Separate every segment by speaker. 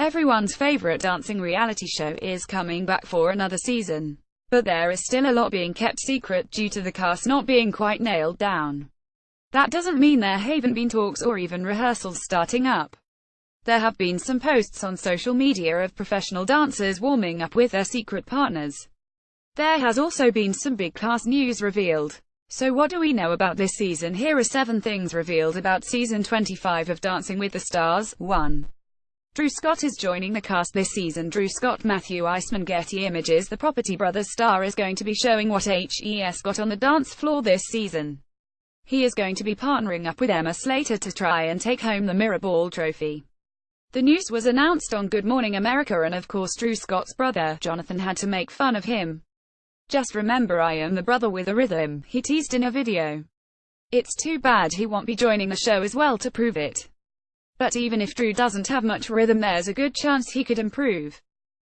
Speaker 1: Everyone's favorite dancing reality show is coming back for another season. But there is still a lot being kept secret due to the cast not being quite nailed down. That doesn't mean there haven't been talks or even rehearsals starting up. There have been some posts on social media of professional dancers warming up with their secret partners. There has also been some big cast news revealed. So what do we know about this season? Here are 7 things revealed about season 25 of Dancing with the Stars. 1. Drew Scott is joining the cast this season. Drew Scott, Matthew Iceman, Getty Images. The Property Brothers star is going to be showing what HES got on the dance floor this season. He is going to be partnering up with Emma Slater to try and take home the Mirror Ball trophy. The news was announced on Good Morning America, and of course Drew Scott's brother, Jonathan, had to make fun of him. "Just remember, I am the brother with a rhythm," he teased in a video. It's too bad he won't be joining the show as well to prove it. But even if Drew doesn't have much rhythm, there's a good chance he could improve.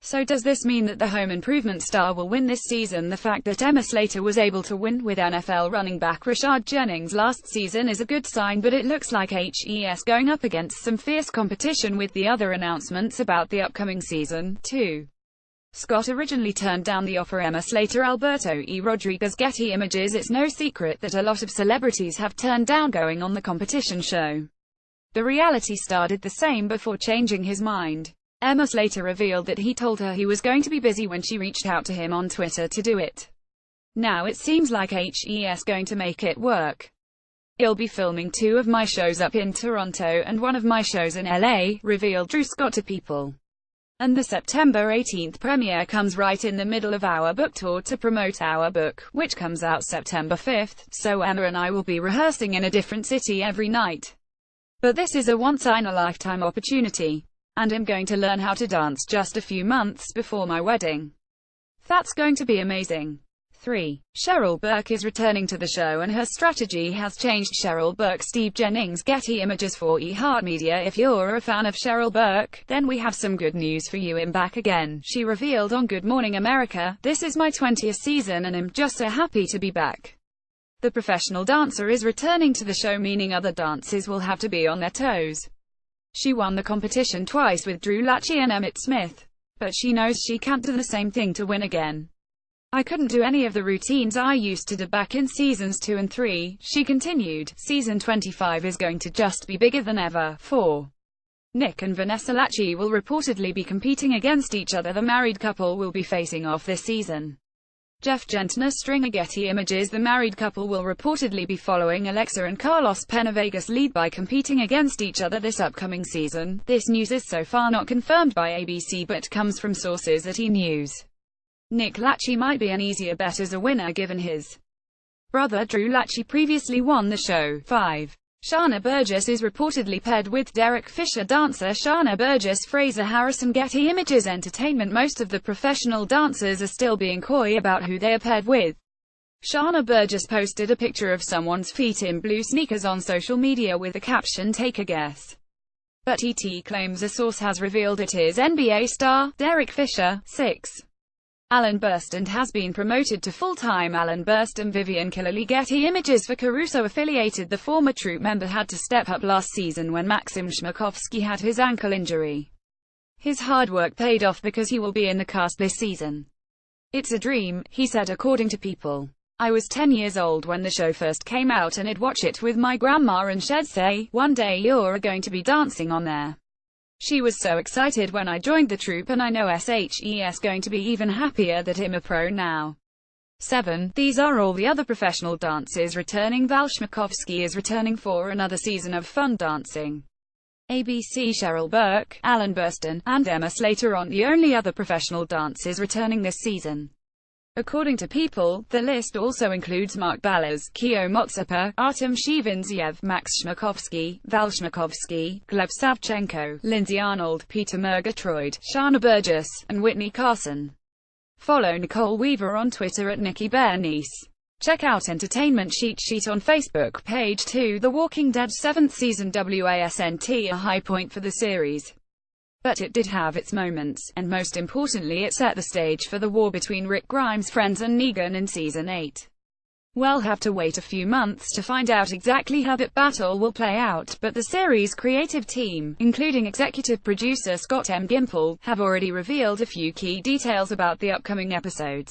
Speaker 1: So does this mean that the home improvement star will win this season? The fact that Emma Slater was able to win with NFL running back Rashad Jennings last season is a good sign, but it looks like HES going up against some fierce competition with the other announcements about the upcoming season. 2. Scott originally turned down the offer. Emma Slater, Alberto E. Rodriguez, Getty Images. It's no secret that a lot of celebrities have turned down going on the competition show. The reality star did the same before changing his mind. Emma Slater revealed that he told her he was going to be busy when she reached out to him on Twitter to do it. Now it seems like HES going to make it work. "I'll be filming 2 of my shows up in Toronto and 1 of my shows in LA," revealed Drew Scott to People. "And the September 18th premiere comes right in the middle of our book tour to promote our book, which comes out September 5th, so Emma and I will be rehearsing in a different city every night. But this is a once-in-a-lifetime opportunity. And I'm going to learn how to dance just a few months before my wedding. That's going to be amazing." 3. Cheryl Burke is returning to the show and her strategy has changed. Cheryl Burke, Steve Jennings, Getty Images for iHeartMedia. If you're a fan of Cheryl Burke, then we have some good news for you. I'm back again, she revealed on Good Morning America. "This is my 20th season and I'm just so happy to be back." The professional dancer is returning to the show, meaning other dancers will have to be on their toes. She won the competition twice with Drew Lachey and Emmett Smith. But she knows she can't do the same thing to win again. "I couldn't do any of the routines I used to do back in seasons 2 and 3, she continued. Season 25 is going to just be bigger than ever. 4. Nick and Vanessa Lachey will reportedly be competing against each other. The married couple will be facing off this season. Jeff Gentner, Stringer, Getty Images. The married couple will reportedly be following Alexa and Carlos Penavegas' lead by competing against each other this upcoming season. This news is so far not confirmed by ABC but comes from sources at E! News. Nick Lachey might be an easier bet as a winner given his brother Drew Lachey previously won the show. 5. Shana Burgess is reportedly paired with Derek Fisher. Dancer Shana Burgess, Fraser Harrison, Getty Images Entertainment. Most of the professional dancers are still being coy about who they are paired with. Shana Burgess posted a picture of someone's feet in blue sneakers on social media with the caption, "Take a guess." But ET claims a source has revealed it is NBA star Derek Fisher. 6. Alan Burstyn has been promoted to full-time. Alan Burstyn, Vivian Killerly, Getty Images. For Caruso affiliated, the former troupe member had to step up last season when Maxim Shmakovsky had his ankle injury. His hard work paid off because he will be in the cast this season. "It's a dream," he said according to People. "I was 10 years old when the show first came out and I'd watch it with my grandma and she'd say, 'One day you're going to be dancing on there.' She was so excited when I joined the troupe and I know SHES going to be even happier that I'm a pro now." 7. These are all the other professional dancers returning. Val Shmakovsky is returning for another season of Fun Dancing. ABC. Cheryl Burke, Alan Burstyn, and Emma Slater aren't the only other professional dancers returning this season. According to People, the list also includes Mark Ballas, Keo Motsepa, Artem Shevindzev, Max Shmakovsky, Val Shmakovsky, Gleb Savchenko, Lindsay Arnold, Peter Murgatroyd, Shana Burgess, and Whitney Carson. Follow Nicole Weaver on Twitter at Nikki Bernice. Check out Entertainment Cheat Sheet on Facebook. Page 2. The Walking Dead 7th season wasn't a high point for the series. But it did have its moments, and most importantly it set the stage for the war between Rick Grimes' friends and Negan in Season 8. We'll have to wait a few months to find out exactly how that battle will play out, but the series' creative team, including executive producer Scott M. Gimple, have already revealed a few key details about the upcoming episodes.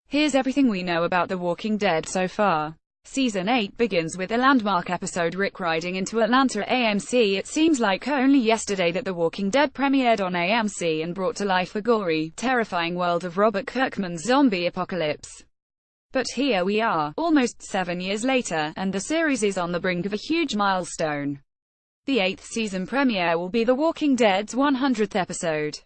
Speaker 1: Here's everything we know about The Walking Dead so far. Season 8 begins with a landmark episode, Rick riding into Atlanta AMC. It seems like only yesterday that The Walking Dead premiered on AMC and brought to life the gory, terrifying world of Robert Kirkman's zombie apocalypse. But here we are, almost 7 years later, and the series is on the brink of a huge milestone. The 8th season premiere will be The Walking Dead's 100th episode.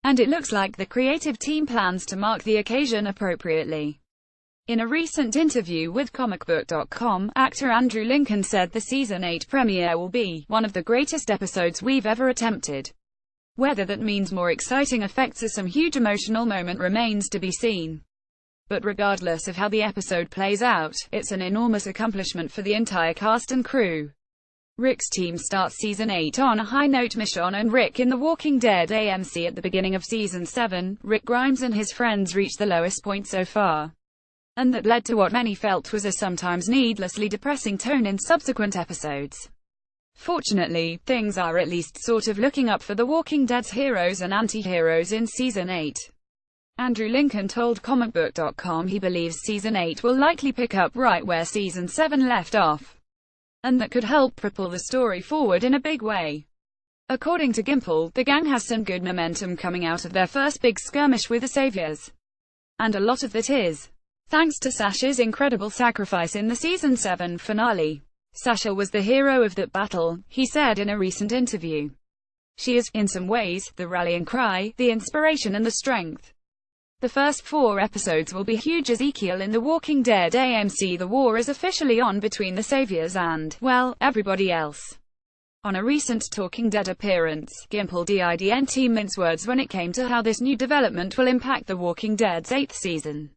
Speaker 1: And it looks like the creative team plans to mark the occasion appropriately. In a recent interview with comicbook.com, actor Andrew Lincoln said the season 8 premiere will be one of the greatest episodes we've ever attempted. Whether that means more exciting effects or some huge emotional moment remains to be seen. But regardless of how the episode plays out, it's an enormous accomplishment for the entire cast and crew. Rick's team starts season 8 on a high note. Michonne and Rick in The Walking Dead AMC. At the beginning of season 7, Rick Grimes and his friends reached the lowest point so far, and that led to what many felt was a sometimes needlessly depressing tone in subsequent episodes. Fortunately, things are at least sort of looking up for The Walking Dead's heroes and anti-heroes in season 8. Andrew Lincoln told comicbook.com he believes season 8 will likely pick up right where season 7 left off, and that could help propel the story forward in a big way. According to Gimple, the gang has some good momentum coming out of their first big skirmish with the Saviors. And a lot of that is thanks to Sasha's incredible sacrifice in the season 7 finale. Sasha was the hero of that battle, he said in a recent interview. She is, in some ways, the rallying cry, the inspiration and the strength. The first 4 episodes will be huge. Ezekiel in The Walking Dead AMC. The war is officially on between the Saviors and, well, everybody else. On a recent Talking Dead appearance, Gimple didn't mince words when it came to how this new development will impact The Walking Dead's 8th season.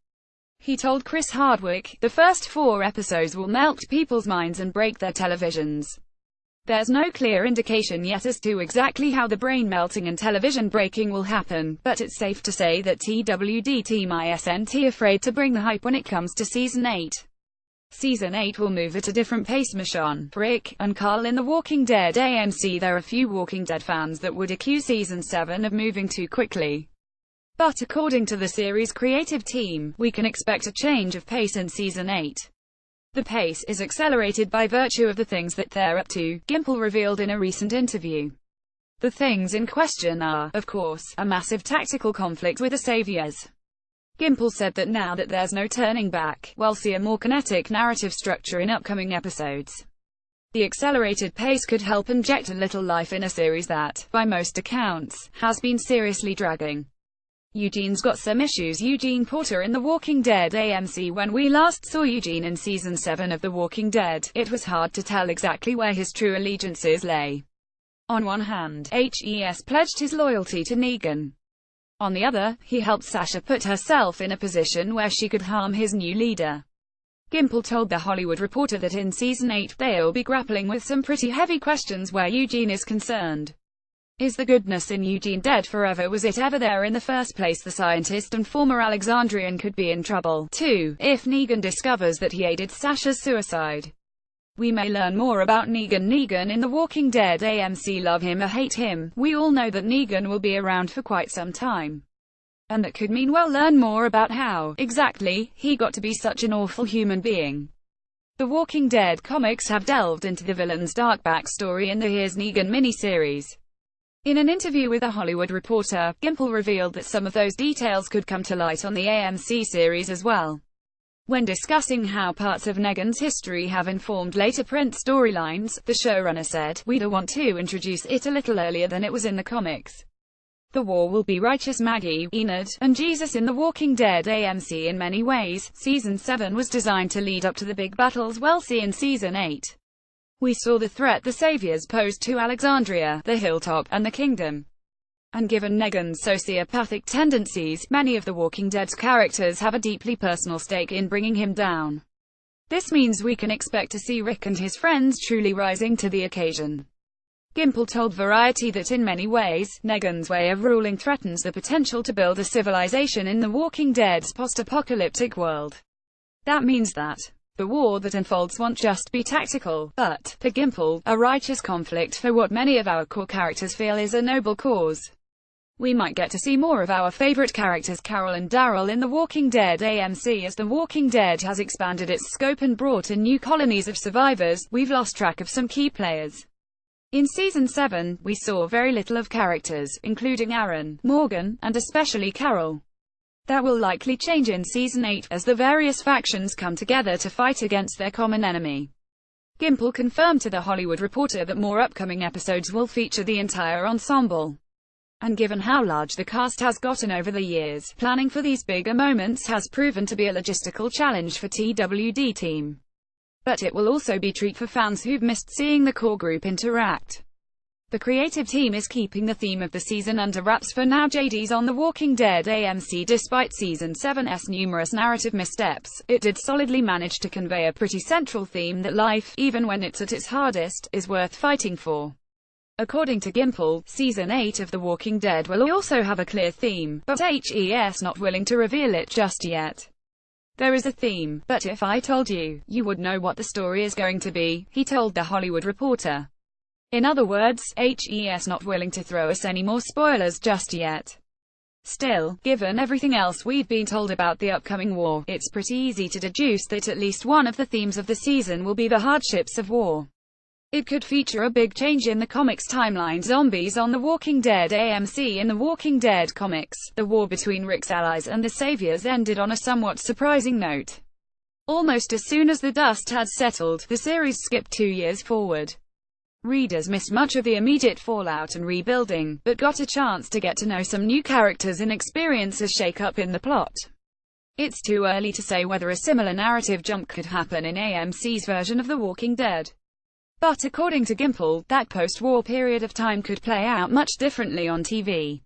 Speaker 1: He told Chris Hardwick, the first 4 episodes will melt people's minds and break their televisions. There's no clear indication yet as to exactly how the brain melting and television breaking will happen, but it's safe to say that TWD isn't afraid to bring the hype when it comes to season 8. Season 8 will move at a different pace. Michonne, Rick, and Carl in The Walking Dead AMC. There are few Walking Dead fans that would accuse season 7 of moving too quickly. But according to the series' creative team, we can expect a change of pace in season 8. The pace is accelerated by virtue of the things that they're up to, Gimple revealed in a recent interview. The things in question are, of course, a massive tactical conflict with the Saviors. Gimple said that now that there's no turning back, we'll see a more kinetic narrative structure in upcoming episodes. The accelerated pace could help inject a little life in a series that, by most accounts, has been seriously dragging. Eugene's got some issues. Eugene Porter in The Walking Dead AMC. When we last saw Eugene in season 7 of The Walking Dead, it was hard to tell exactly where his true allegiances lay. On one hand, HES pledged his loyalty to Negan. On the other, he helped Sasha put herself in a position where she could harm his new leader. Gimple told The Hollywood Reporter that in season 8, they'll be grappling with some pretty heavy questions where Eugene is concerned. Is the goodness in Eugene dead forever? Was it ever there in the first place? The scientist and former Alexandrian could be in trouble, too, if Negan discovers that he aided Sasha's suicide. We may learn more about Negan. Negan in The Walking Dead AMC. Love him or hate him, we all know that Negan will be around for quite some time. And that could mean we'll learn more about how, exactly, he got to be such an awful human being. The Walking Dead comics have delved into the villain's dark backstory in the Here's Negan miniseries. In an interview with The Hollywood Reporter, Gimple revealed that some of those details could come to light on the AMC series as well. When discussing how parts of Negan's history have informed later print storylines, the showrunner said, "We'd want to introduce it a little earlier than it was in the comics. The war will be righteous. Maggie, Enid, and Jesus in The Walking Dead AMC. In many ways, season 7 was designed to lead up to the big battles we'll see in season 8. We saw the threat the Saviors posed to Alexandria, the Hilltop, and the Kingdom. And given Negan's sociopathic tendencies, many of The Walking Dead's characters have a deeply personal stake in bringing him down. This means we can expect to see Rick and his friends truly rising to the occasion." Gimple told Variety that in many ways, Negan's way of ruling threatens the potential to build a civilization in The Walking Dead's post-apocalyptic world. That means that the war that unfolds won't just be tactical, but, for Gimple, a righteous conflict for what many of our core characters feel is a noble cause. We might get to see more of our favorite characters Carol and Daryl in The Walking Dead AMC. As The Walking Dead has expanded its scope and brought in new colonies of survivors, we've lost track of some key players. In Season 7, we saw very little of characters, including Aaron, Morgan, and especially Carol. That will likely change in Season 8, as the various factions come together to fight against their common enemy. Gimple confirmed to The Hollywood Reporter that more upcoming episodes will feature the entire ensemble. And given how large the cast has gotten over the years, planning for these bigger moments has proven to be a logistical challenge for TWD team. But it will also be a treat for fans who've missed seeing the core group interact. The creative team is keeping the theme of the season under wraps for now. JD's on The Walking Dead AMC. Despite Season 7's numerous narrative missteps, it did solidly manage to convey a pretty central theme that life, even when it's at its hardest, is worth fighting for. According to Gimple, Season 8 of The Walking Dead will also have a clear theme, but HES not willing to reveal it just yet. There is a theme, but if I told you, you would know what the story is going to be, he told The Hollywood Reporter. In other words, HES not willing to throw us any more spoilers just yet. Still, given everything else we've been told about the upcoming war, it's pretty easy to deduce that at least one of the themes of the season will be the hardships of war. It could feature a big change in the comics timeline. Zombies on The Walking Dead AMC. In The Walking Dead comics, the war between Rick's allies and the Saviors ended on a somewhat surprising note. Almost as soon as the dust had settled, the series skipped 2 years forward. Readers missed much of the immediate fallout and rebuilding, but got a chance to get to know some new characters and experience a shake-up in the plot. It's too early to say whether a similar narrative jump could happen in AMC's version of The Walking Dead. But according to Gimple, that post-war period of time could play out much differently on TV.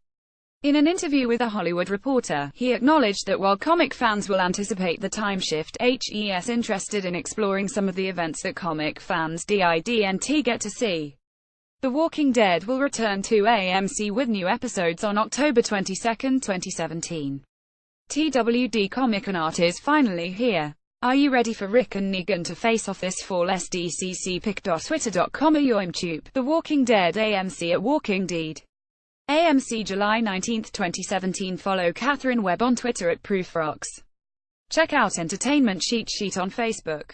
Speaker 1: In an interview with The Hollywood Reporter, he acknowledged that while comic fans will anticipate the time shift, HES interested in exploring some of the events that comic fans didn't get to see. The Walking Dead will return to AMC with new episodes on October 22, 2017. TWD Comic-Con art is finally here. Are you ready for Rick and Negan to face off this fall? SDCCpic.twitter.com or YouTube. The Walking Dead AMC at Walking Dead. AMC July 19, 2017. Follow Catherine Webb on Twitter at ProofRocks. Check out Entertainment Cheat Sheet on Facebook.